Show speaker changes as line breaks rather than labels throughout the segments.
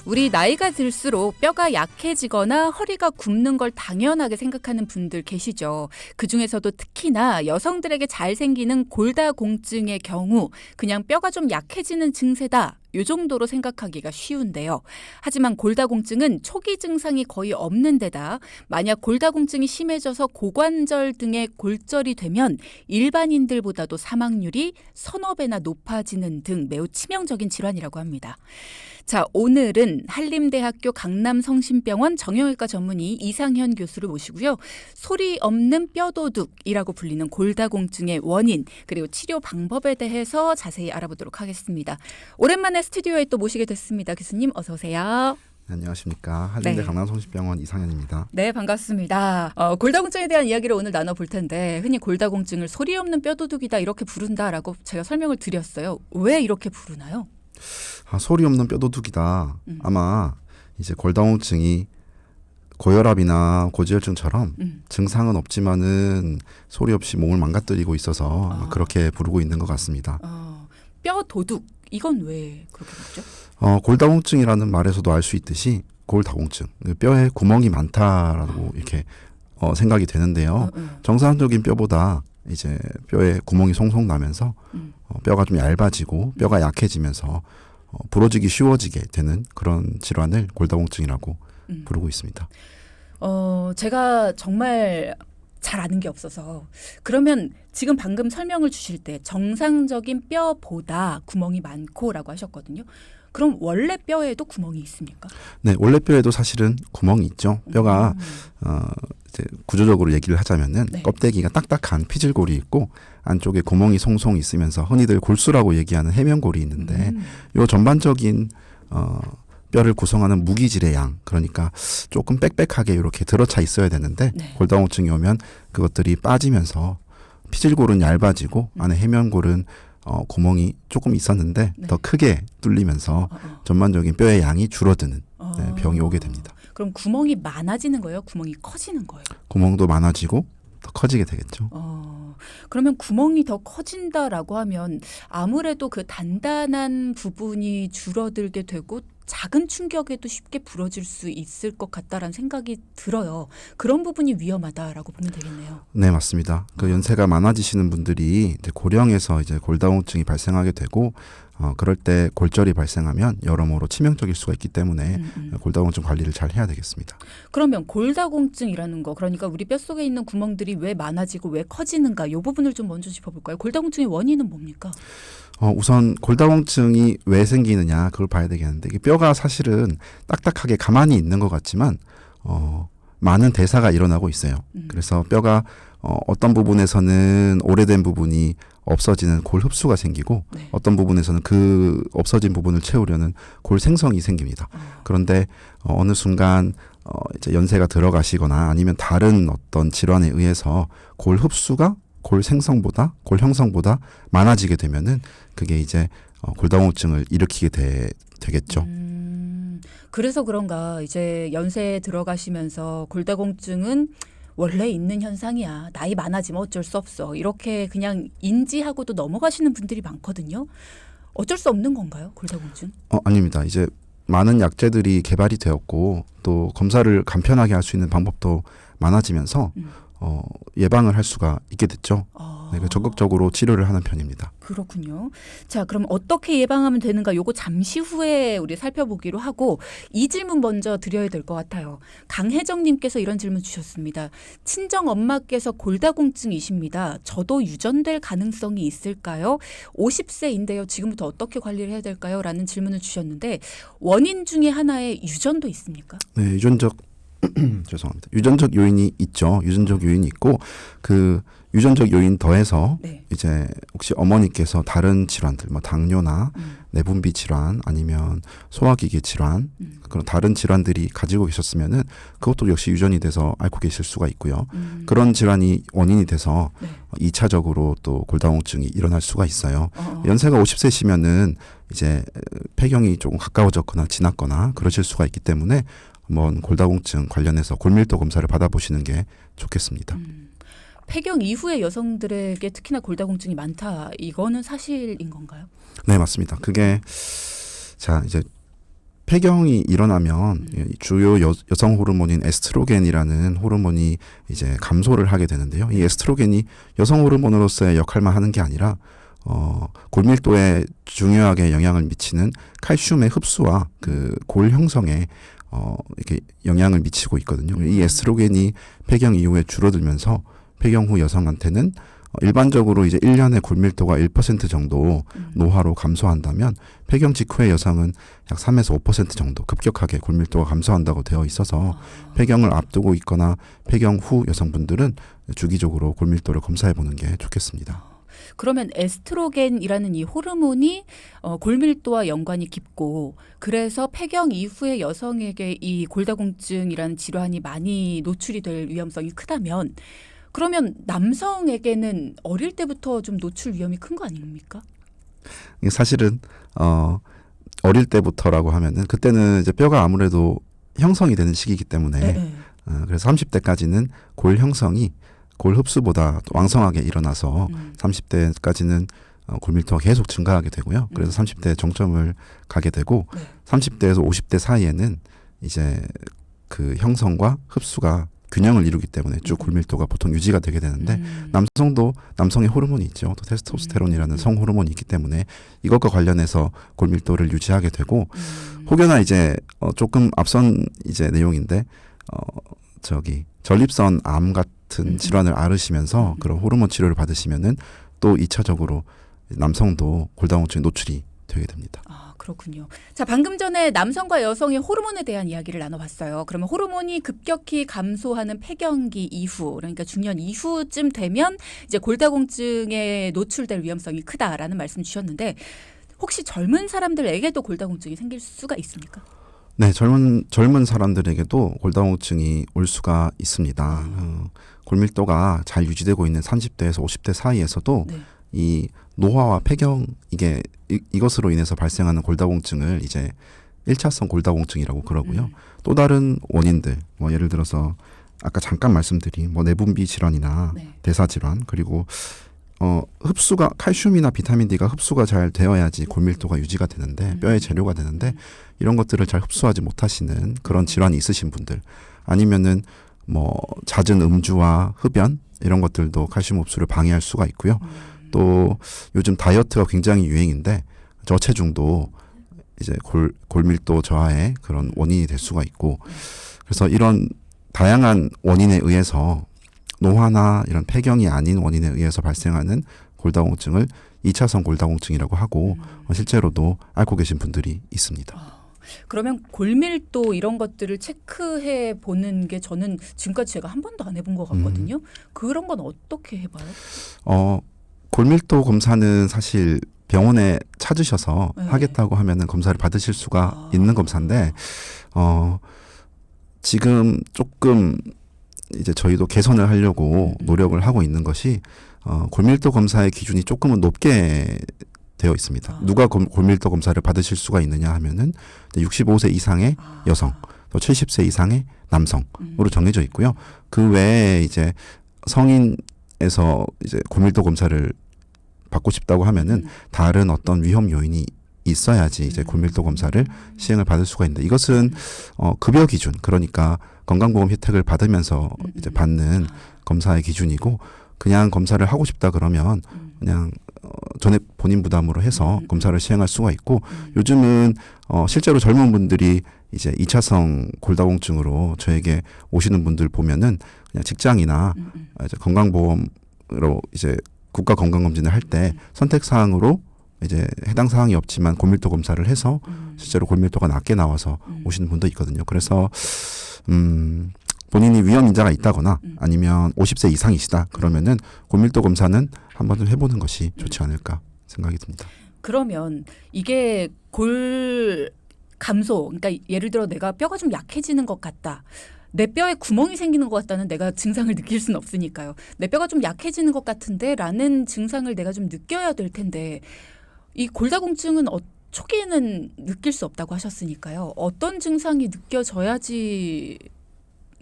우리 나이가 들수록 뼈가 약해지거나 허리가 굽는 걸 당연하게 생각하는 분들 계시죠. 그중에서도 특히나 여성들에게 잘 생기는 골다공증의 경우 그냥 뼈가 좀 약해지는 증세다. 이 정도로 생각하기가 쉬운데요. 하지만 골다공증은 초기 증상이 거의 없는 데다 만약 골다공증이 심해져서 고관절 등의 골절이 되면 일반인들보다도 사망률이 서너 배나 높아지는 등 매우 치명적인 질환이라고 합니다. 자, 오늘은 한림대학교 강남성심병원 정형외과 전문의 이상현 교수를 모시고요. 소리 없는 뼈도둑이라고 불리는 골다공증의 원인 그리고 치료 방법에 대해서 자세히 알아보도록 하겠습니다. 오랜만에 스튜디오에 또 모시게 됐습니다. 교수님 어서 오세요.
안녕하십니까. 한림대 강남성심병원 이상현입니다.
네, 반갑습니다. 골다공증에 대한 이야기를 오늘 나눠볼 텐데 흔히 골다공증을 소리 없는 뼈도둑이다 이렇게 부른다라고 제가 설명을 드렸어요. 왜 이렇게 부르나요?
소리 없는 뼈도둑이다. 아마 이제 골다공증이 고혈압이나 고지혈증처럼 증상은 없지만은 소리 없이 몸을 망가뜨리고 있어서 아마 그렇게 부르고 있는 것 같습니다.
뼈도둑 이건 왜 그렇게 부르죠?
골다공증이라는 말에서도 알 수 있듯이 골다공증, 뼈에 구멍이 많다라고 이렇게 생각이 되는데요. 정상적인 뼈보다 이제 뼈에 구멍이 송송 나면서 뼈가 좀 얇아지고 뼈가 약해지면서 부러지기 쉬워지게 되는 그런 질환을 골다공증이라고 부르고 있습니다.
제가 정말 잘 아는 게 없어서 그러면 지금 방금 설명을 주실 때 정상적인 뼈보다 구멍이 많고라고 하셨거든요. 그럼 원래 뼈에도 구멍이 있습니까?
네, 원래 뼈에도 사실은 구멍이 있죠. 뼈가 이제 구조적으로 얘기를 하자면은
네.
껍데기가 딱딱한 피질골이 있고 안쪽에 구멍이 송송 있으면서 흔히들 골수라고 얘기하는 해면골이 있는데 요 전반적인 뼈를 구성하는 무기질의 양, 그러니까 조금 빽빽하게 이렇게 들어차 있어야 되는데
네.
골다공증이 오면 그것들이 빠지면서 피질골은 얇아지고 안에 해면골은 구멍이 조금 있었는데
네.
더 크게 뚫리면서 전반적인 뼈의 양이 줄어드는 병이 오게 됩니다.
그럼 구멍이 많아지는 거예요? 구멍이 커지는 거예요?
구멍도 많아지고 더 커지게 되겠죠.
그러면 구멍이 더 커진다라고 하면 아무래도 그 단단한 부분이 줄어들게 되고 작은 충격에도 쉽게 부러질 수 있을 것 같다라는 생각이 들어요. 그런 부분이 위험하다라고 보면 되겠네요.
네, 맞습니다. 그 연세가 많아지시는 분들이 이제 고령에서 이제 골다공증이 발생하게 되고 그럴 때 골절이 발생하면 여러모로 치명적일 수가 있기 때문에 골다공증 관리를 잘 해야 되겠습니다.
그러면 골다공증이라는 거, 그러니까 우리 뼈속에 있는 구멍들이 왜 많아지고 왜 커지는가, 이 부분을 좀 먼저 짚어볼까요? 골다공증의 원인은 뭡니까?
우선 골다공증이 왜 생기느냐 그걸 봐야 되겠는데 이게 뼈가 사실은 딱딱하게 가만히 있는 것 같지만 많은 대사가 일어나고 있어요. 그래서 뼈가 어떤 부분에서는 오래된 부분이 없어지는 골 흡수가 생기고
네.
어떤 부분에서는 그 없어진 부분을 채우려는 골 생성이 생깁니다. 그런데 어느 순간 이제 연세가 들어가시거나 아니면 다른 어떤 질환에 의해서 골 흡수가 골 생성보다 골 형성보다 많아지게 되면은 그게 이제 골다공증을 일으키게 되겠죠.
그래서 그런가 이제 연세에 들어가시면서 골다공증은 원래 있는 현상이야. 나이 많아지면 어쩔 수 없어. 이렇게 그냥 인지하고도 넘어가시는 분들이 많거든요. 어쩔 수 없는 건가요? 골다공증?
아닙니다. 이제 많은 약제들이 개발이 되었고 또 검사를 간편하게 할 수 있는 방법도 많아지면서 예방을 할 수가 있게 됐죠. 네, 적극적으로 치료를 하는 편입니다.
그렇군요. 자, 그럼 어떻게 예방하면 되는가 요거 잠시 후에 우리 살펴보기로 하고 이 질문 먼저 드려야 될 것 같아요. 강혜정 님께서 이런 질문 주셨습니다. 친정 엄마께서 골다공증이십니다. 저도 유전될 가능성이 있을까요? 50세인데요. 지금부터 어떻게 관리를 해야 될까요? 라는 질문을 주셨는데 원인 중에 하나에 유전도 있습니까?
네, 죄송합니다. 유전적 요인이 있죠. 유전적 요인이 있고 그 유전적 요인 더해서
네.
이제 혹시 어머니께서 다른 질환들 뭐 당뇨나 내분비 질환 아니면 소화기계 질환 그런 다른 질환들이 가지고 계셨으면은 그것도 역시 유전이 돼서 앓고 계실 수가 있고요. 그런 질환이 원인이 돼서
네.
2차적으로 또 골다공증이 일어날 수가 있어요. 연세가 50세시면은 이제 폐경이 조금 가까워졌거나 지났거나 그러실 수가 있기 때문에 한번 골다공증 관련해서 골밀도 검사를 받아보시는 게 좋겠습니다.
폐경 이후에 여성들에게 특히나 골다공증이 많다. 이거는 사실인 건가요?
네, 맞습니다. 그게 자 이제 폐경이 일어나면 주요 여성 호르몬인 에스트로겐이라는 호르몬이 이제 감소를 하게 되는데요. 이 에스트로겐이 여성 호르몬으로서의 역할만 하는 게 아니라 골밀도에 중요하게 영향을 미치는 칼슘의 흡수와 그 골 형성에 이렇게 영향을 미치고 있거든요. 이 에스트로겐이 폐경 이후에 줄어들면서 폐경 후 여성한테는 일반적으로 이제 1년에 골밀도가 1% 정도 노화로 감소한다면 폐경 직후의 여성은 약 3에서 5% 정도 급격하게 골밀도가 감소한다고 되어 있어서 폐경을 앞두고 있거나 폐경 후 여성분들은 주기적으로 골밀도를 검사해 보는 게 좋겠습니다.
그러면 에스트로겐이라는 이 호르몬이 골밀도와 연관이 깊고 그래서 폐경 이후에 여성에게 이 골다공증이라는 질환이 많이 노출이 될 위험성이 크다면 그러면 남성에게는 어릴 때부터 좀 노출 위험이 큰 거 아닙니까?
사실은 어릴 때부터라고 하면은 그때는 이제 뼈가 아무래도 형성이 되는 시기이기 때문에
네.
그래서 30대까지는 골 형성이 골 흡수보다 또 왕성하게 일어나서 30대까지는 골밀도가 계속 증가하게 되고요. 그래서 30대 정점을 가게 되고 30대에서 50대 사이에는 이제 그 형성과 흡수가 균형을 이루기 때문에 쭉 골밀도가 보통 유지가 되게 되는데 남성도 남성의 호르몬이 있죠. 또 테스토스테론이라는 성 호르몬이 있기 때문에 이것과 관련해서 골밀도를 유지하게 되고 혹여나 이제 조금 앞선 이제 내용인데 전립선 암 같은 질환을 앓으시면서 그런 호르몬 치료를 받으시면은 또 2차적으로 남성도 골다공증에 노출이 되게 됩니다.
아, 그렇군요. 자, 방금 전에 남성과 여성의 호르몬에 대한 이야기를 나눠봤어요. 그러면 호르몬이 급격히 감소하는 폐경기 이후, 그러니까 중년 이후쯤 되면 이제 골다공증에 노출될 위험성이 크다라는 말씀 주셨는데 혹시 젊은 사람들에게도 골다공증이 생길 수가 있습니까?
네, 젊은 사람들에게도 골다공증이 올 수가 있습니다. 골밀도가 잘 유지되고 있는 30대에서 50대 사이에서도
네.
이 노화와 폐경 이것으로 인해서 발생하는 골다공증을 이제 1차성 골다공증이라고 그러고요. 또 다른 원인들, 뭐 예를 들어서 아까 잠깐 말씀드린 뭐 내분비 질환이나 대사 질환 그리고 흡수가 칼슘이나 비타민 D가 흡수가 잘 되어야지 골밀도가 유지가 되는데 뼈의 재료가 되는데 이런 것들을 잘 흡수하지 못하시는 그런 질환이 있으신 분들 아니면은 뭐 잦은 음주와 흡연 이런 것들도 칼슘 흡수를 방해할 수가 있고요. 또 요즘 다이어트가 굉장히 유행인데 저체중도 이제 골밀도 저하의 그런 원인이 될 수가 있고 그래서 이런 다양한 원인에 의해서 노화나 이런 폐경이 아닌 원인에 의해서 발생하는 골다공증을 2차성 골다공증이라고 하고 실제로도 앓고 계신 분들이 있습니다.
그러면 골밀도 이런 것들을 체크해 보는 게 저는 지금까지 제가 한 번도 안 해본 것 같거든요. 그런 건 어떻게 해봐요?
골밀도 검사는 사실 병원에 찾으셔서 하겠다고 하면은 검사를 받으실 수가 있는 검사인데 지금 조금 이제 저희도 개선을 하려고 노력을 하고 있는 것이 골밀도 검사의 기준이 조금은 높게 되어 있습니다. 누가 골밀도 검사를 받으실 수가 있느냐 하면은 65세 이상의 여성, 또 70세 이상의 남성으로 정해져 있고요. 그 외에 이제 성인에서 이제 골밀도 검사를 받고 싶다고 하면은 다른 어떤 위험 요인이 있어야지 이제 골밀도 검사를 시행을 받을 수가 있는데 이것은 급여 기준 그러니까 건강보험 혜택을 받으면서 이제 받는 검사의 기준이고 그냥 검사를 하고 싶다 그러면 그냥 전에 본인 부담으로 해서 검사를 시행할 수가 있고 요즘은 실제로 젊은 분들이 이제 2차성 골다공증으로 저에게 오시는 분들 보면은 그냥 직장이나 이제 건강보험으로 이제 국가 건강검진을 할 때 선택 사항으로 이제 해당 사항이 없지만 골밀도 검사를 해서 실제로 골밀도가 낮게 나와서 오시는 분도 있거든요. 그래서 본인이 위험 인자가 있다거나 아니면 50세 이상이시다 그러면은 골밀도 검사는 한번 좀 해보는 것이 좋지 않을까 생각이 듭니다.
그러면 이게 골 감소, 그러니까 예를 들어 내가 뼈가 좀 약해지는 것 같다. 내 뼈에 구멍이 생기는 것 같다는 내가 증상을 느낄 수는 없으니까요. 내 뼈가 좀 약해지는 것 같은데 라는 증상을 내가 좀 느껴야 될 텐데 이 골다공증은 초기에는 느낄 수 없다고 하셨으니까요. 어떤 증상이 느껴져야지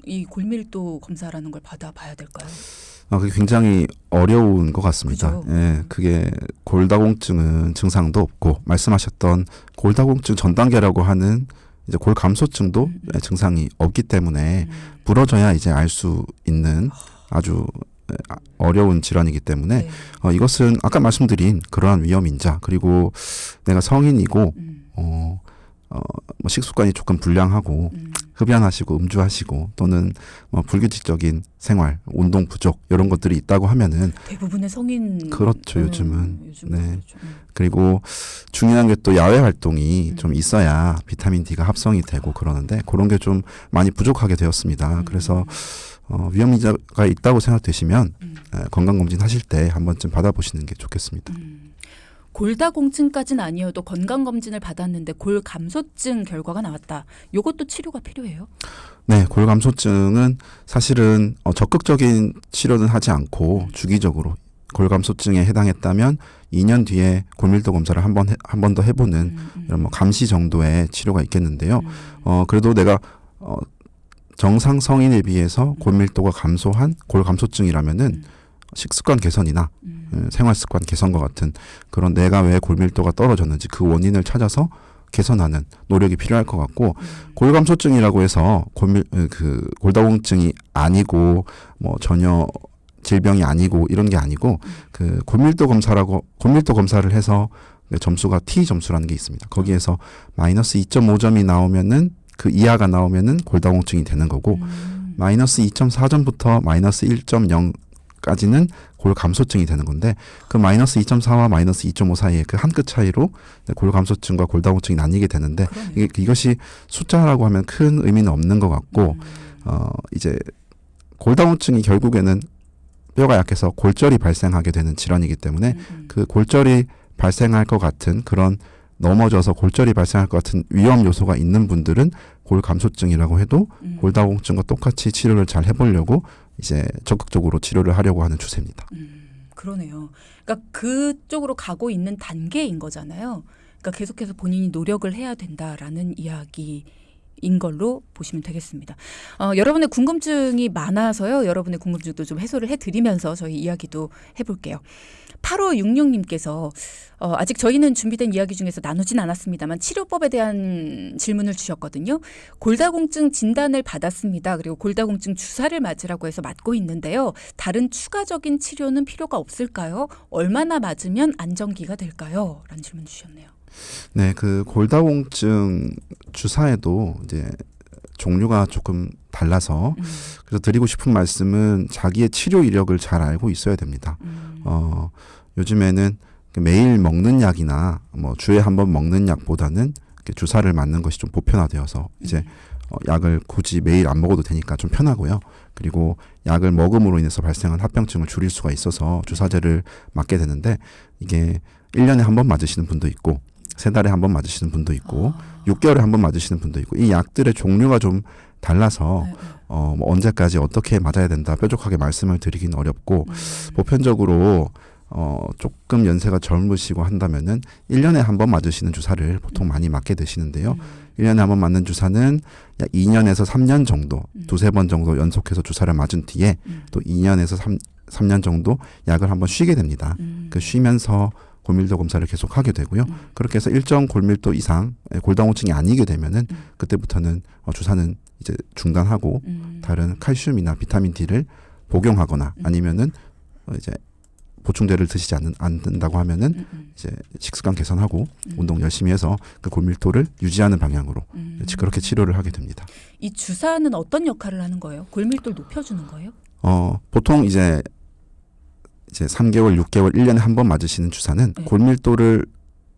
이 골밀도 검사라는 걸 받아봐야 될까요?
그게 굉장히 어려운 것 같습니다.
그죠?
예, 그게 골다공증은 증상도 없고 말씀하셨던 골다공증 전 단계라고 하는 이제 골 감소증도 증상이 없기 때문에 부러져야 이제 알 수 있는 아주 어려운 질환이기 때문에
네.
이것은 아까 말씀드린 그러한 위험 인자 그리고 내가 성인이고 뭐 식습관이 조금 불량하고 흡연하시고 음주하시고 또는 뭐 불규칙적인 생활, 운동 부족 이런 것들이 있다고 하면은
대부분의 성인
그렇죠 요즘은 네.
그렇죠.
그리고 중요한 게 또 야외 활동이 좀 있어야 비타민 D가 합성이 되고 그러는데 그런 게 좀 많이 부족하게 되었습니다. 그래서 위험 인자가 있다고 생각되시면 건강검진 하실 때 한 번쯤 받아보시는 게 좋겠습니다.
골다공증까지는 아니어도 건강검진을 받았는데 골 감소증 결과가 나왔다. 이것도 치료가 필요해요?
네, 골 감소증은 사실은 적극적인 치료는 하지 않고 주기적으로 골 감소증에 해당했다면 2년 뒤에 골밀도 검사를 한 번 더 해보는 이런 뭐 감시 정도의 치료가 있겠는데요. 그래도 내가 정상 성인에 비해서 골밀도가 감소한 골 감소증이라면은 식습관 개선이나 생활 습관 개선과 같은 그런 내가 왜 골밀도가 떨어졌는지 그 원인을 찾아서 개선하는 노력이 필요할 것 같고 골 감소증이라고 해서 골다공증이 아니고 뭐 전혀 질병이 아니고 이런 게 아니고 그 골밀도 검사를 해서 점수가 T 점수라는 게 있습니다. 거기에서 마이너스 2.5점이 나오면은 그 이하가 나오면은 골다공증이 되는 거고 마이너스 2.4점부터 마이너스 1.0까지는 골 감소증이 되는 건데 그 마이너스 2.4와 마이너스 2.5 사이에 그 한 끗 차이로 골 감소증과 골다공증이 나뉘게 되는데 이것이 숫자라고 하면 큰 의미는 없는 것 같고 이제 골다공증이 결국에는 뼈가 약해서 골절이 발생하게 되는 질환이기 때문에 그 골절이 발생할 것 같은 그런 넘어져서 골절이 발생할 것 같은 위험 요소가 있는 분들은 골 감소증이라고 해도 골다공증과 똑같이 치료를 잘 해보려고 이제 적극적으로 치료를 하려고 하는 추세입니다.
그러네요. 그러니까 그쪽으로 가고 있는 단계인 거잖아요. 그러니까 계속해서 본인이 노력을 해야 된다라는 이야기인 걸로 보시면 되겠습니다. 여러분의 궁금증이 많아서요. 여러분의 궁금증도 좀 해소를 해드리면서 저희 이야기도 해볼게요. 8566님께서 아직 저희는 준비된 이야기 중에서 나누진 않았습니다만 치료법에 대한 질문을 주셨거든요. 골다공증 진단을 받았습니다. 그리고 골다공증 주사를 맞으라고 해서 맞고 있는데요. 다른 추가적인 치료는 필요가 없을까요? 얼마나 맞으면 안정기가 될까요? 라는 질문 주셨네요.
네, 그 골다공증 주사에도 이제 종류가 조금 달라서 그래서 드리고 싶은 말씀은 자기의 치료 이력을 잘 알고 있어야 됩니다. 요즘에는 매일 먹는 약이나 뭐 주에 한 번 먹는 약보다는 주사를 맞는 것이 좀 보편화되어서 이제 약을 굳이 매일 안 먹어도 되니까 좀 편하고요. 그리고 약을 먹음으로 인해서 발생한 합병증을 줄일 수가 있어서 주사제를 맞게 되는데 이게 1년에 한 번 맞으시는 분도 있고 3달에 한 번 맞으시는 분도 있고 6개월에 한 번 맞으시는 분도 있고 이 약들의 종류가 좀 달라서 뭐 언제까지 어떻게 맞아야 된다 뾰족하게 말씀을 드리긴 어렵고 보편적으로 조금 연세가 젊으시고 한다면은 1년에 한 번 맞으시는 주사를 보통 많이 맞게 되시는데요. 1년에 한 번 맞는 주사는 약 2년에서 3년 정도, 두세 번 정도 연속해서 주사를 맞은 뒤에 또 2년에서 3년 정도 약을 한번 쉬게 됩니다. 그 쉬면서 골밀도 검사를 계속 하게 되고요. 그렇게 해서 일정 골밀도 이상 골다공증이 아니게 되면은 그때부터는 주사는 이제 중단하고 다른 칼슘이나 비타민 D를 복용하거나 아니면은 이제 보충제를 드시지 않는다고 하면은 이제 식습관 개선하고 운동 열심히 해서 그 골밀도를 유지하는 방향으로 그렇게 치료를 하게 됩니다.
이 주사는 어떤 역할을 하는 거예요? 골밀도를 높여주는 거예요?
보통 이제 3개월, 6개월, 1년에 한 번 맞으시는 주사는 골밀도를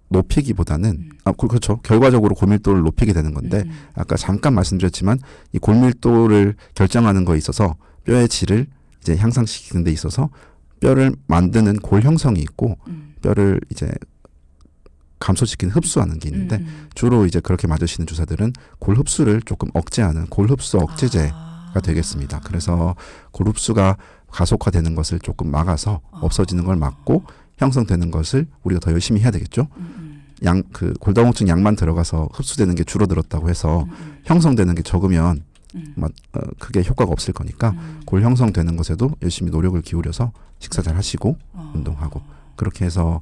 높이기보다는 그렇죠. 결과적으로 골밀도를 높이게 되는 건데 아까 잠깐 말씀드렸지만 이 골밀도를 결정하는 거에 있어서 뼈의 질을 이제 향상시키는 데 있어서 뼈를 만드는 골 형성이 있고 뼈를 이제 감소시키는 흡수하는 게 있는데 주로 이제 그렇게 맞으시는 주사들은 골 흡수를 조금 억제하는 골 흡수 억제제가 되겠습니다. 그래서 골 흡수가 가속화되는 것을 조금 막아서 없어지는 걸 막고 형성되는 것을 우리가 더 열심히 해야 되겠죠. 그 골다공증 약만 들어가서 흡수되는 게 줄어들었다고 해서 형성되는 게 적으면 크게 효과가 없을 거니까 골 형성되는 것에도 열심히 노력을 기울여서 식사 잘 하시고 운동하고 그렇게 해서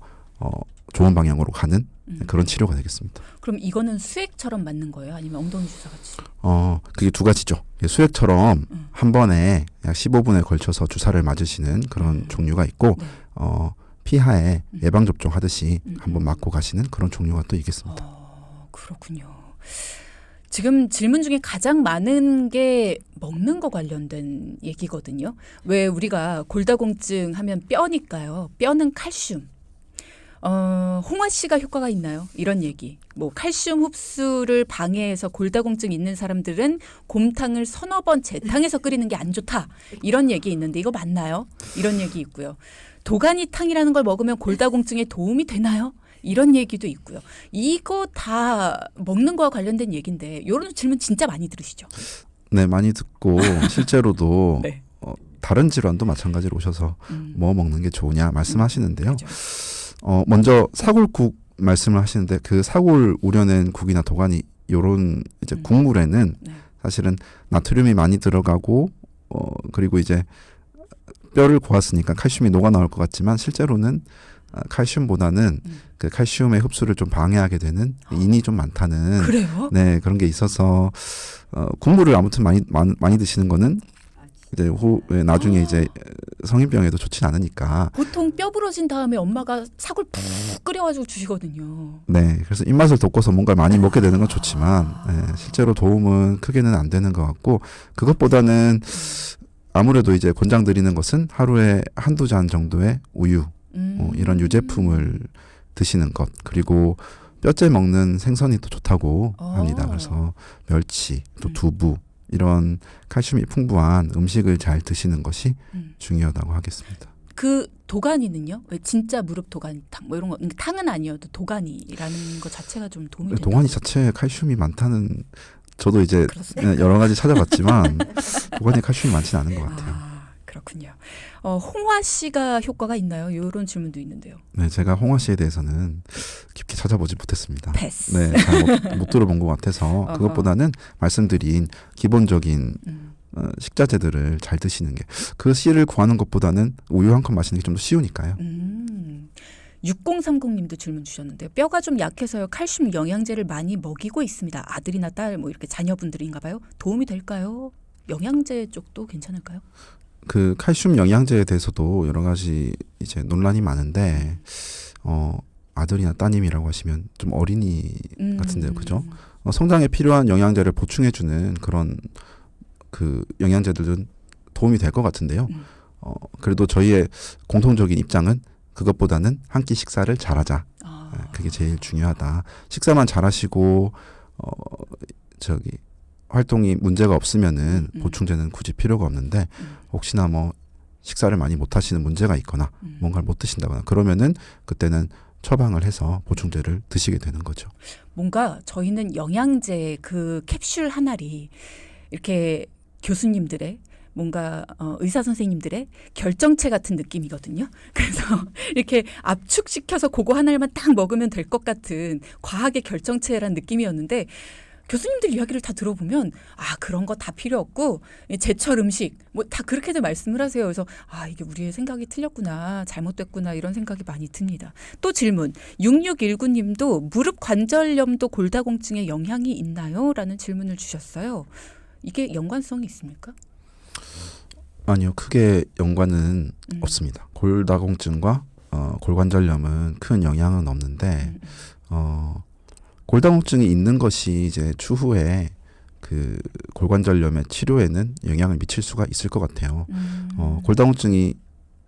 좋은 방향으로 가는 그런 치료가 되겠습니다.
그럼 이거는 수액처럼 맞는 거예요? 아니면 엉덩이 주사 같이?
그게 두 가지죠. 수액처럼 한 번에 약 15분에 걸쳐서 주사를 맞으시는 그런 종류가 있고
네.
피하에 예방접종 하듯이 한번 맞고 가시는 그런 종류가 또 있겠습니다.
그렇군요. 지금 질문 중에 가장 많은 게 먹는 거 관련된 얘기거든요. 왜 우리가 골다공증 하면 뼈니까요. 뼈는 칼슘. 홍화 씨가 효과가 있나요? 이런 얘기. 뭐 칼슘 흡수를 방해해서 골다공증 있는 사람들은 곰탕을 서너 번 재탕해서 끓이는 게 안 좋다. 이런 얘기 있는데 이거 맞나요? 이런 얘기 있고요. 도가니탕이라는 걸 먹으면 골다공증에 도움이 되나요? 이런 얘기도 있고요. 이거 다 먹는 거와 관련된 얘기인데 이런 질문 진짜 많이 들으시죠?
네, 많이 듣고 실제로도
네.
다른 질환도 마찬가지로 오셔서 뭐 먹는 게 좋으냐 말씀하시는데요.
그렇죠.
먼저 사골국 말씀을 하시는데 그 사골 우려낸 국이나 도가니 요런 이제 국물에는
네.
사실은 나트륨이 많이 들어가고 그리고 이제 뼈를 고았으니까 칼슘이 녹아 나올 것 같지만 실제로는 칼슘보다는 그 칼슘의 흡수를 좀 방해하게 되는 인이 좀 많다는
그래요?
네, 그런 게 있어서 국물을 아무튼 많이 드시는 거는 이제 나중에 이제 성인병에도 좋진 않으니까.
보통 뼈 부러진 다음에 엄마가 사골 푹 끓여가지고 주시거든요.
네, 그래서 입맛을 돋궈서 뭔가 많이 먹게 되는 건 좋지만 네, 실제로 도움은 크게는 안 되는 것 같고 그것보다는 아무래도 이제 권장드리는 것은 하루에 한두 잔 정도의 우유 이런 유제품을 드시는 것 그리고 뼈째 먹는 생선이 또 좋다고 합니다. 그래서 멸치 또 두부 이런 칼슘이 풍부한 음식을 잘 드시는 것이 중요하다고 하겠습니다.
그 도가니는요? 왜 진짜 무릎 도가니탕 뭐 이런 거 탕은 아니어도 도가니라는 것 자체가 좀 도움이 된다.
도가니 자체에 칼슘이 많다는 저도 이제
그렇습니까?
여러 가지 찾아봤지만 도가니에 칼슘이 많지는 않은 것 같아요.
그렇군요. 홍화 씨가 효과가 있나요? 이런 질문도 있는데요.
네, 제가 홍화 씨에 대해서는 깊게 찾아보지 못했습니다.
패스.
네, 잘 못 들어본 것 같아서 그것보다는 말씀드린 기본적인 식자재들을 잘 드시는 게 그 씨를 구하는 것보다는 우유 한 컵 마시는 게 좀 더 쉬우니까요.
6030님도 질문 주셨는데요. 뼈가 좀 약해서요. 칼슘 영양제를 많이 먹이고 있습니다. 아들이나 딸 뭐 이렇게 자녀분들인가 봐요. 도움이 될까요? 영양제 쪽도 괜찮을까요?
그 칼슘 영양제에 대해서도 여러 가지 이제 논란이 많은데 아들이나 따님이라고 하시면 좀 어린이 같은데요, 그죠? 성장에 필요한 영양제를 보충해주는 그런 그 영양제들은 도움이 될 것 같은데요. 그래도 저희의 공통적인 입장은 그것보다는 한 끼 식사를 잘하자. 그게 제일 중요하다. 식사만 잘하시고 활동이 문제가 없으면은 보충제는 굳이 필요가 없는데 혹시나 뭐 식사를 많이 못 하시는 문제가 있거나 뭔가를 못 드신다거나 그러면은 그때는 처방을 해서 보충제를 드시게 되는 거죠.
뭔가 저희는 영양제 그 캡슐 하나리 이렇게 교수님들의 뭔가 의사 선생님들의 결정체 같은 느낌이거든요. 그래서 이렇게 압축시켜서 그거 하나만 딱 먹으면 될 것 같은 과학의 결정체란 느낌이었는데 교수님들 이야기를 다 들어보면 그런 거 다 필요 없고 제철 음식 뭐 다 그렇게들 말씀을 하세요. 그래서 이게 우리의 생각이 틀렸구나 잘못됐구나 이런 생각이 많이 듭니다. 또 질문 6619님도 무릎 관절염도 골다공증에 영향이 있나요? 라는 질문을 주셨어요. 이게 연관성이 있습니까?
아니요. 크게 연관은 없습니다. 골다공증과 골관절염은 큰 영향은 없는데 골다공증이 있는 것이 이제 추후에 그 골관절염의 치료에는 영향을 미칠 수가 있을 것 같아요. 골다공증이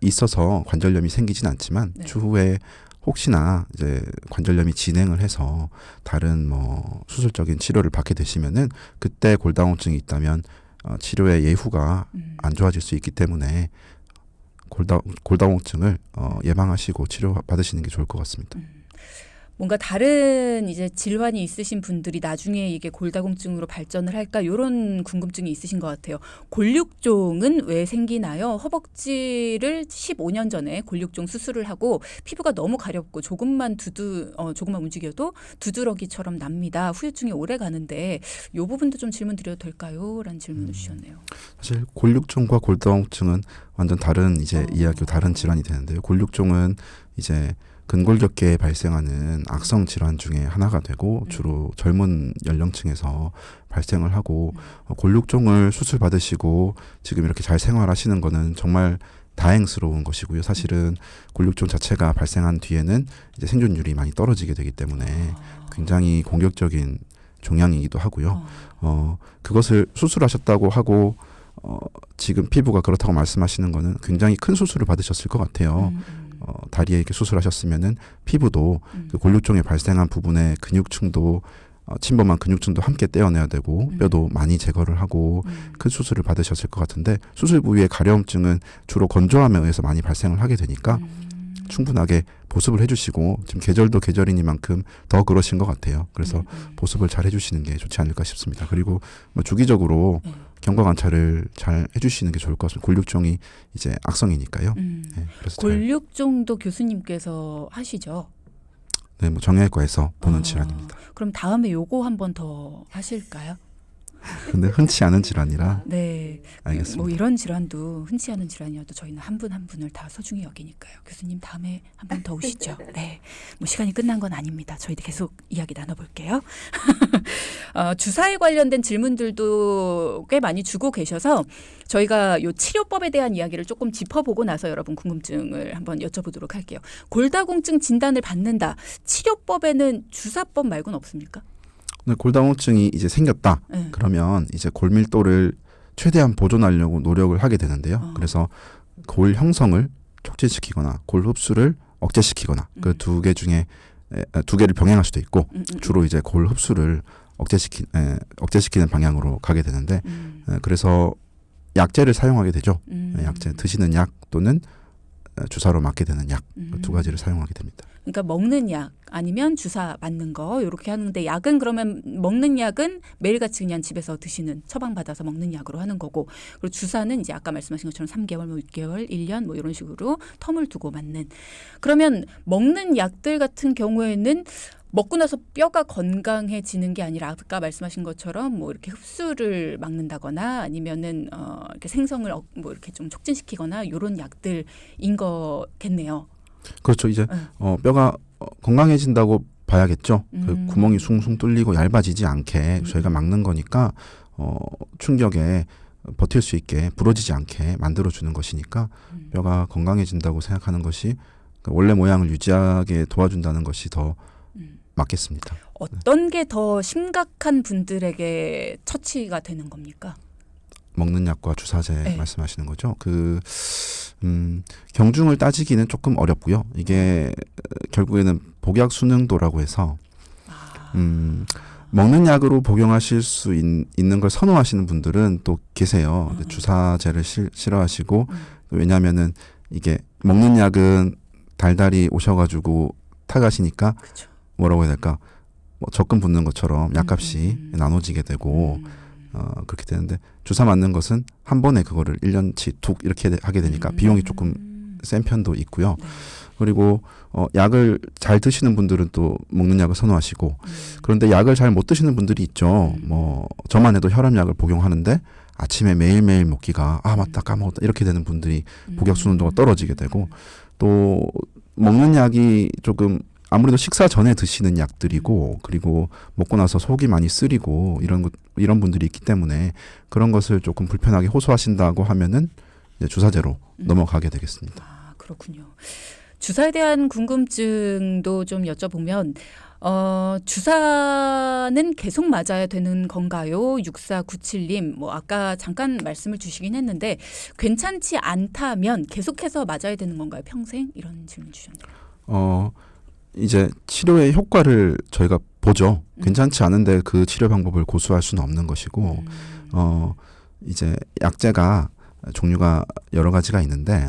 있어서 관절염이 생기진 않지만
네.
추후에 혹시나 이제 관절염이 진행을 해서 다른 뭐 수술적인 치료를 받게 되시면은 그때 골다공증이 있다면 치료의 예후가 안 좋아질 수 있기 때문에 골다공증을 예방하시고 치료 받으시는 게 좋을 것 같습니다.
뭔가 다른 이제 질환이 있으신 분들이 나중에 이게 골다공증으로 발전을 할까 이런 궁금증이 있으신 것 같아요. 골육종은 왜 생기나요? 허벅지를 15년 전에 골육종 수술을 하고 피부가 너무 가렵고 조금만 움직여도 두드러기처럼 납니다. 후유증이 오래 가는데 이 부분도 좀 질문 드려도 될까요? 라는 질문을 주셨네요.
사실 골육종과 골다공증은 완전 다른 이제 이야기고 다른 질환이 되는데요. 골육종은 이제 근골격계에 발생하는 악성 질환 중에 하나가 되고 주로 젊은 연령층에서 발생을 하고 골육종을 수술 받으시고 지금 이렇게 잘 생활하시는 거는 정말 다행스러운 것이고요. 사실은 골육종 자체가 발생한 뒤에는 이제 생존율이 많이 떨어지게 되기 때문에 굉장히 공격적인 종양이기도 하고요. 그것을 수술하셨다고 하고 지금 피부가 그렇다고 말씀하시는 거는 굉장히 큰 수술을 받으셨을 것 같아요. 다리에 이렇게 수술하셨으면은 피부도 그 골육종에 발생한 부분의 근육층도 침범한 근육층도 함께 떼어내야 되고 뼈도 많이 제거를 하고 큰 수술을 받으셨을 것 같은데 수술 부위의 가려움증은 주로 건조함에 의해서 많이 발생을 하게 되니까 충분하게 보습을 해주시고 지금 계절도 계절이니만큼 더 그러신 것 같아요. 그래서 보습을 잘 해주시는 게 좋지 않을까 싶습니다. 그리고 뭐 주기적으로 경과 관찰을 잘 해주시는 게 좋을 것 같습니다. 골육종이 이제 악성이니까요. 네, 그래서
골육종도 교수님께서 하시죠?
네, 뭐 정형외과에서 보는 질환입니다.
그럼 다음에 요거 한 번 더 하실까요?
근데 흔치 않은 질환이라.
네,
알겠습니다.
뭐 이런 질환도 흔치 않은 질환이어도 저희는 한 분 한 분을 다 소중히 여기니까요. 교수님 다음에 한 번 더 오시죠. 네, 뭐 시간이 끝난 건 아닙니다. 저희도 계속 이야기 나눠볼게요. 주사에 관련된 질문들도 꽤 많이 주고 계셔서 저희가 요 치료법에 대한 이야기를 조금 짚어보고 나서 여러분 궁금증을 한번 여쭤보도록 할게요. 골다공증 진단을 받는다. 치료법에는 주사법 말고는 없습니까?
골다공증이 이제 생겼다.
네.
그러면 이제 골밀도를 최대한 보존하려고 노력을 하게 되는데요. 그래서 골 형성을 촉진시키거나 골 흡수를 억제시키거나 그 두 개 중에 두 개를 병행할 수도 있고 주로 이제 골 흡수를 억제시키는 방향으로 가게 되는데 그래서 약제를 사용하게 되죠. 약제 드시는 약 또는 주사로 맞게 되는 약 두 가지를 사용하게 됩니다.
그러니까 먹는 약 아니면 주사 맞는 거 이렇게 하는데 약은 그러면 먹는 약은 매일같이 그냥 집에서 드시는 처방받아서 먹는 약으로 하는 거고 그리고 주사는 이제 아까 말씀하신 것처럼 3개월, 뭐 6개월, 1년 뭐 이런 식으로 텀을 두고 맞는. 그러면 먹는 약들 같은 경우에는 먹고 나서 뼈가 건강해지는 게 아니라 아까 말씀하신 것처럼 뭐 이렇게 흡수를 막는다거나 아니면은 이렇게 생성을 뭐 이렇게 좀 촉진시키거나 이런 약들인 거겠네요.
그렇죠. 이제 뼈가 건강해진다고 봐야겠죠. 그 구멍이 숭숭 뚫리고 얇아지지 않게 저희가 막는 거니까 충격에 버틸 수 있게 부러지지 않게 만들어주는 것이니까 뼈가 건강해진다고 생각하는 것이 원래 모양을 유지하게 도와준다는 것이 더 맞겠습니다.
어떤 게 더 심각한 분들에게 처치가 되는 겁니까?
먹는 약과 주사제
네.
말씀하시는 거죠. 경중을 따지기는 조금 어렵고요. 이게 결국에는 복약 순응도라고 해서 먹는 약으로 복용하실 수 있는 걸 선호하시는 분들은 또 계세요. 주사제를 싫어하시고 왜냐하면은 이게 먹는 약은 달달이 오셔가지고 타가시니까
그렇죠.
뭐라고 해야 될까? 뭐 적금 붙는 것처럼 약값이 나눠지게 되고 그렇게 되는데 주사 맞는 것은 한 번에 그거를 1년치 툭 이렇게 하게 되니까 비용이 조금 센 편도 있고요.
네.
그리고 약을 잘 드시는 분들은 또 먹는 약을 선호하시고 그런데 약을 잘 못 드시는 분들이 있죠. 뭐 저만 해도 혈압약을 복용하는데 아침에 매일매일 먹기가 맞다 까먹었다 이렇게 되는 분들이 복약 순응도가 떨어지게 되고 또 먹는 약이 조금 아무래도 식사 전에 드시는 약들이고 그리고 먹고 나서 속이 많이 쓰리고 이런 분들이 있기 때문에 그런 것을 조금 불편하게 호소하신다고 하면은 이제 주사제로 넘어가게 되겠습니다.
아, 그렇군요. 주사에 대한 궁금증도 좀 여쭤보면 주사는 계속 맞아야 되는 건가요? 6497님 뭐 아까 잠깐 말씀을 주시긴 했는데 괜찮지 않다면 계속해서 맞아야 되는 건가요? 평생? 이런 질문 주셨네요.
이제 치료의 효과를 저희가 보죠. 괜찮지 않은데 그 치료 방법을 고수할 수는 없는 것이고 이제 약제가 종류가 여러 가지가 있는데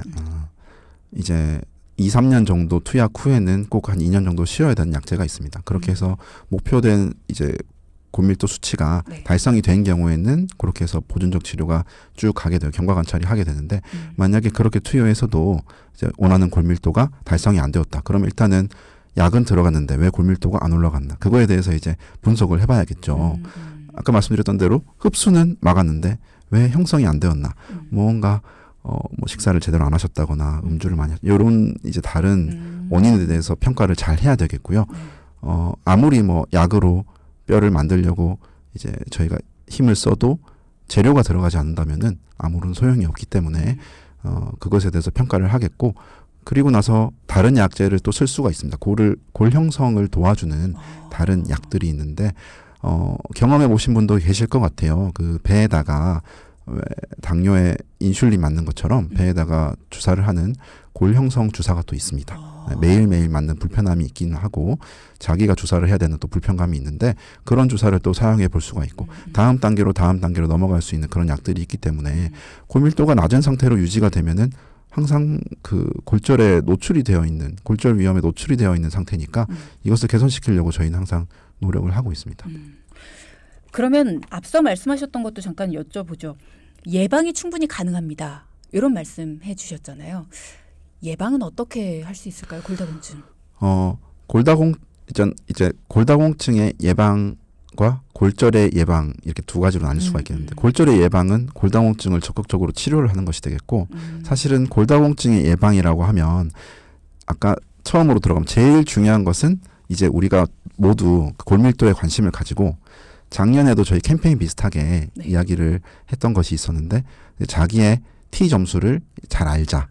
이제 2, 3년 정도 투약 후에는 꼭 한 2년 정도 쉬어야 되는 약제가 있습니다. 그렇게 해서 목표된 이제 골밀도 수치가
네.
달성이 된 경우에는 그렇게 해서 보존적 치료가 쭉 가게 돼요. 경과 관찰이 하게 되는데 만약에 그렇게 투여해서도 이제 원하는 골밀도가 달성이 안 되었다. 그럼 일단은 약은 들어갔는데 왜 골밀도가 안 올라갔나? 그거에 대해서 이제 분석을 해봐야겠죠. 아까 말씀드렸던 대로 흡수는 막았는데 왜 형성이 안 되었나? 뭔가 뭐 식사를 제대로 안 하셨다거나 음주를 많이 이런 이제 다른 원인에 대해서 평가를 잘 해야 되겠고요. 아무리 뭐 약으로 뼈를 만들려고 이제 저희가 힘을 써도 재료가 들어가지 않는다면은 아무런 소용이 없기 때문에 그것에 대해서 평가를 하겠고, 그리고 나서 다른 약제를 또 쓸 수가 있습니다. 골 형성을 도와주는 다른 약들이 있는데 경험해 보신 분도 계실 것 같아요. 그 배에다가 왜 당뇨에 인슐린 맞는 것처럼 배에다가 주사를 하는 골 형성 주사가 또 있습니다. 매일매일 맞는 불편함이 있기는 하고 자기가 주사를 해야 되는 또 불편감이 있는데 그런 주사를 또 사용해 볼 수가 있고 다음 단계로 넘어갈 수 있는 그런 약들이 있기 때문에 골밀도가 낮은 상태로 유지가 되면은 항상 그 골절에 노출이 되어 있는, 골절 위험에 노출이 되어 있는 상태니까 이것을 개선시키려고 저희는 항상 노력을 하고 있습니다.
그러면 앞서 말씀하셨던 것도 잠깐 여쭤보죠. 예방이 충분히 가능합니다. 이런 말씀해 주셨잖아요. 예방은 어떻게 할 수 있을까요? 골다공증.
골다공증의 예방과 골절의 예방 이렇게 두 가지로 나눌 수가 있겠는데 골절의 예방은 골다공증을 적극적으로 치료를 하는 것이 되겠고 사실은 골다공증의 예방이라고 하면 아까 처음으로 들어가면 제일 중요한 것은 이제 우리가 모두 골밀도에 관심을 가지고 작년에도 저희 캠페인 비슷하게 이야기를 했던 것이 있었는데 자기의 T 점수를 잘 알자.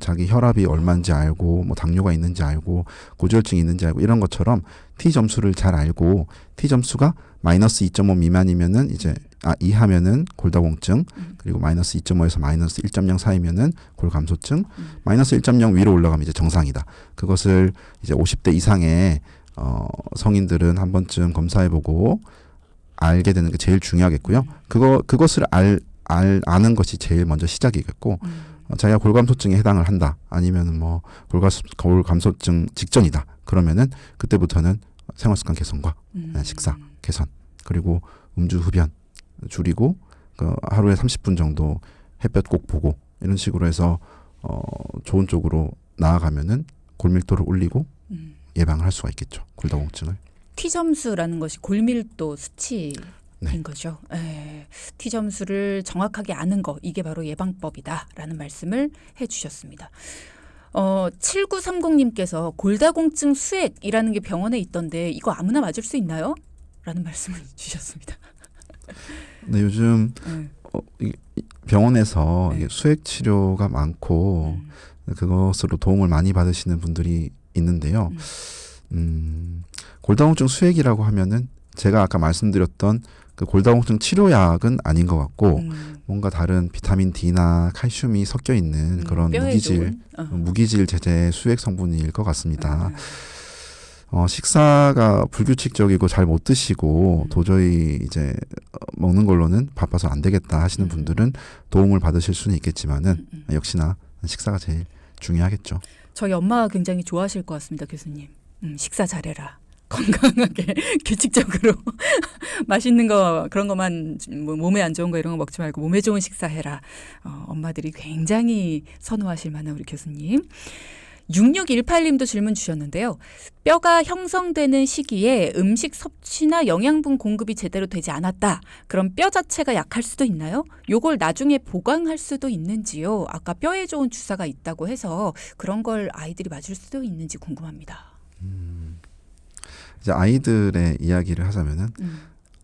자기 혈압이 얼마인지 알고 뭐 당뇨가 있는지 알고 고지혈증이 있는지 알고 이런 것처럼 T 점수를 잘 알고 T 점수가 마이너스 2.5 미만이면은 이제 이하면은 골다공증, 그리고 마이너스 2.5에서 마이너스 1.0 사이면은 골감소증, 마이너스 1.0 위로 올라가면 이제 정상이다. 그것을 이제 50대 이상의 성인들은 한 번쯤 검사해보고 알게 되는 게 제일 중요하겠고요. 그것을 아는 것이 제일 먼저 시작이겠고, 자기가 골감소증에 해당을 한다. 아니면 뭐 골감소증 직전이다. 그러면은 그때부터는 생활습관 개선과 식사 개선, 그리고 음주 흡연 줄이고 하루에 30분 정도 햇볕 꼭 보고 이런 식으로 해서 좋은 쪽으로 나아가면은 골밀도를 올리고 예방을 할 수가 있겠죠. 골다공증을.
T 점수라는 것이 골밀도 수치인 거죠. T 점수를 정확하게 아는 거, 이게 바로 예방법이다라는 말씀을 해주셨습니다. 7930님께서 골다공증 수액이라는 게 병원에 있던데 이거 아무나 맞을 수 있나요? 라는 말씀을 주셨습니다.
네, 요즘 병원에서 수액 치료가 많고 그것으로 도움을 많이 받으시는 분들이 있는데요. 골다공증 수액이라고 하면은 제가 아까 말씀드렸던 그 골다공증 치료약은 아닌 것 같고 뭔가 다른 비타민 D나 칼슘이 섞여 있는 그런 무기질 제제 수액 성분일 것 같습니다. 식사가 불규칙적이고 잘 못 드시고 도저히 이제 먹는 걸로는 바빠서 안 되겠다 하시는 분들은 도움을 받으실 수는 있겠지만은 역시나 식사가 제일 중요하겠죠.
저희 엄마가 굉장히 좋아하실 것 같습니다, 교수님. 식사 잘해라. 건강하게 규칙적으로 맛있는 거 그런 것만 뭐 몸에 안 좋은 거 이런 거 먹지 말고 몸에 좋은 식사해라. 엄마들이 굉장히 선호하실 만한 우리 교수님. 6618님도 질문 주셨는데요. 뼈가 형성되는 시기에 음식 섭취나 영양분 공급이 제대로 되지 않았다. 그럼 뼈 자체가 약할 수도 있나요? 요걸 나중에 보강할 수도 있는지요? 아까 뼈에 좋은 주사가 있다고 해서 그런 걸 아이들이 맞을 수도 있는지 궁금합니다.
이제 아이들의 이야기를 하자면은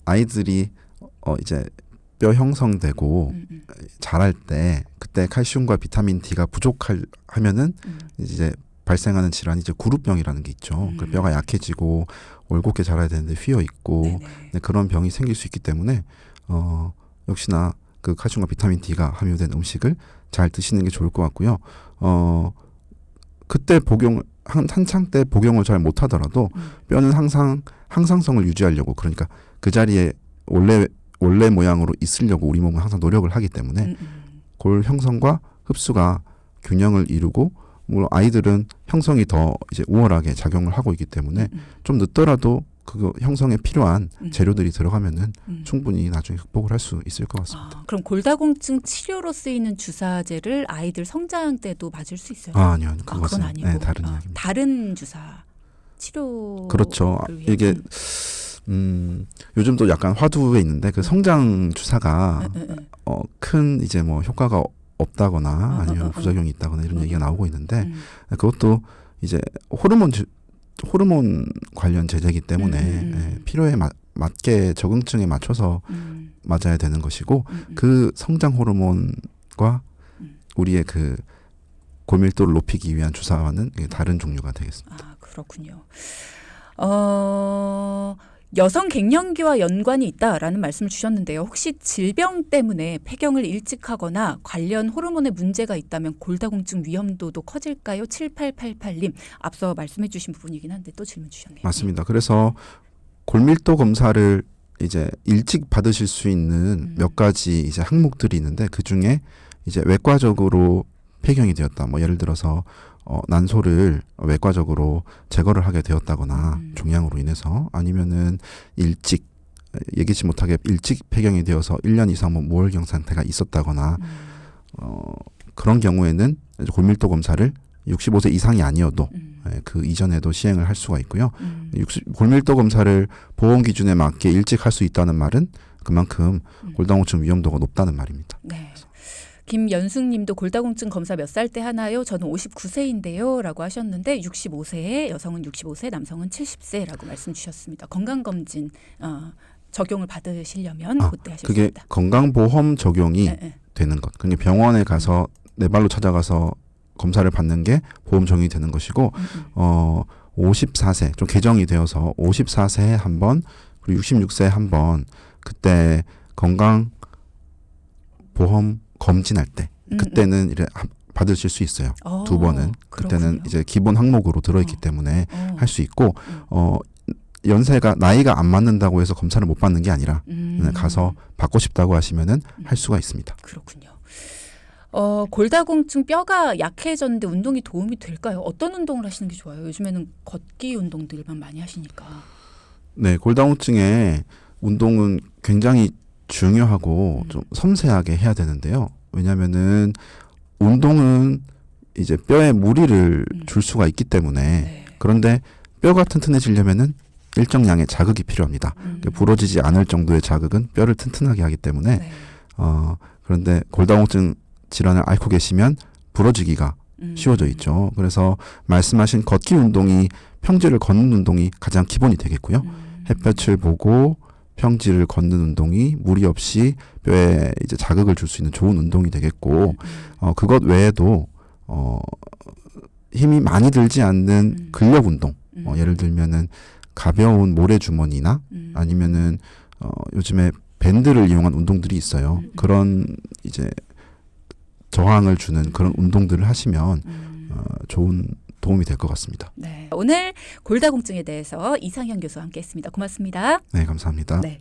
아이들이 이제 뼈 형성되고 자랄 때 그때 칼슘과 비타민 D가 부족하면은 이제 발생하는 질환이 이제 구루병이라는 게 있죠. 그 뼈가 약해지고 올곧게 자라야 되는데 휘어 있고 그런 병이 생길 수 있기 때문에 역시나 그 칼슘과 비타민 D가 함유된 음식을 잘 드시는 게 좋을 것 같고요. 그때 한창 때 복용을 잘 못하더라도 뼈는 항상 항상성을 유지하려고, 그러니까 그 자리에 원래 모양으로 있으려고 우리 몸은 항상 노력을 하기 때문에 골 형성과 흡수가 균형을 이루고, 물론 아이들은 형성이 더 이제 우월하게 작용을 하고 있기 때문에 좀 늦더라도 그 형성에 필요한 재료들이 들어가면은 충분히 나중에 극복을 할 수 있을 것 같습니다.
그럼 골다공증 치료로 쓰이는 주사제를 아이들 성장 때도 맞을 수 있어요?
아니요, 그건
아니고
다른 이야기입니다.
다른 주사 치료.
그렇죠. 이게 요즘도 약간 화두에 있는데 그 성장 주사가 큰 이제 뭐 효과가 없다거나 아니면 부작용이 있다거나 이런 얘기가 나오고 있는데 그것도 이제 호르몬 관련 제제이기 때문에 필요에 맞게 적응증에 맞춰서 맞아야 되는 것이고 그 성장 호르몬과 우리의 그 골밀도를 높이기 위한 주사와는 다른 종류가 되겠습니다.
아, 그렇군요. 여성 갱년기와 연관이 있다라는 말씀을 주셨는데요. 혹시 질병 때문에 폐경을 일찍 하거나 관련 호르몬에 문제가 있다면 골다공증 위험도도 커질까요? 7888님 앞서 말씀해 주신 부분이긴 한데 또 질문 주셨네요.
맞습니다. 그래서 골밀도 검사를 이제 일찍 받으실 수 있는 몇 가지 이제 항목들이 있는데 그 중에 이제 외과적으로 폐경이 되었다. 뭐 예를 들어서 난소를 외과적으로 제거를 하게 되었다거나 종양으로 인해서 아니면은 일찍 예기치 못하게 일찍 폐경이 되어서 1년 이상 뭐 무월경 상태가 있었다거나 그런 경우에는 이제 골밀도 검사를 65세 이상이 아니어도 그 이전에도 시행을 할 수가 있고요. 골밀도 검사를 보험 기준에 맞게 일찍 할 수 있다는 말은 그만큼 골다공증 위험도가 높다는 말입니다.
네. 김연숙님도 골다공증 검사 몇 살 때 하나요? 저는 59세인데요. 라고 하셨는데 65세, 여성은 65세, 남성은 70세라고 말씀 주셨습니다. 건강검진 적용을 받으시려면 그때 하실 수
그게
있다. 건강보험
적용이 되는 것. 그러니까 병원에 가서 내 발로 찾아가서 검사를 받는 게 보험 적용이 되는 것이고 54세 좀 개정이 되어서 54세에 한 번 그리고 66세에 한 번 그때 건강보험 검진할 때 그때는 이래 받으실 수 있어요. 두 번은 그때는
그렇군요.
이제 기본 항목으로 들어있기 때문에 할 수 있고 연세가 나이가 안 맞는다고 해서 검사를 못 받는 게 아니라 가서 받고 싶다고 하시면은 할 수가 있습니다.
그렇군요. 골다공증 뼈가 약해졌는데 운동이 도움이 될까요? 어떤 운동을 하시는 게 좋아요? 요즘에는 걷기 운동들만 많이 하시니까.
네, 골다공증에 운동은 굉장히 중요하고 좀 섬세하게 해야 되는데요. 왜냐하면은 운동은 이제 뼈에 무리를 줄 수가 있기 때문에 그런데 뼈가 튼튼해지려면은 일정량의 자극이 필요합니다. 부러지지 않을 정도의 자극은 뼈를 튼튼하게 하기 때문에 그런데 골다공증 질환을 앓고 계시면 부러지기가 쉬워져 있죠. 그래서 말씀하신 걷기 운동이 평지를 걷는 운동이 가장 기본이 되겠고요. 햇볕을 보고 평지를 걷는 운동이 무리 없이 뼈에 이제 자극을 줄 수 있는 좋은 운동이 되겠고 그것 외에도 힘이 많이 들지 않는 근력 운동 예를 들면은 가벼운 모래주머니나 아니면은 요즘에 밴드를 이용한 운동들이 있어요. 그런 이제 저항을 주는 그런 운동들을 하시면 좋은 도움이 될 것 같습니다.
네, 오늘 골다공증에 대해서 이상현 교수와 함께했습니다. 고맙습니다.
네, 감사합니다.
네.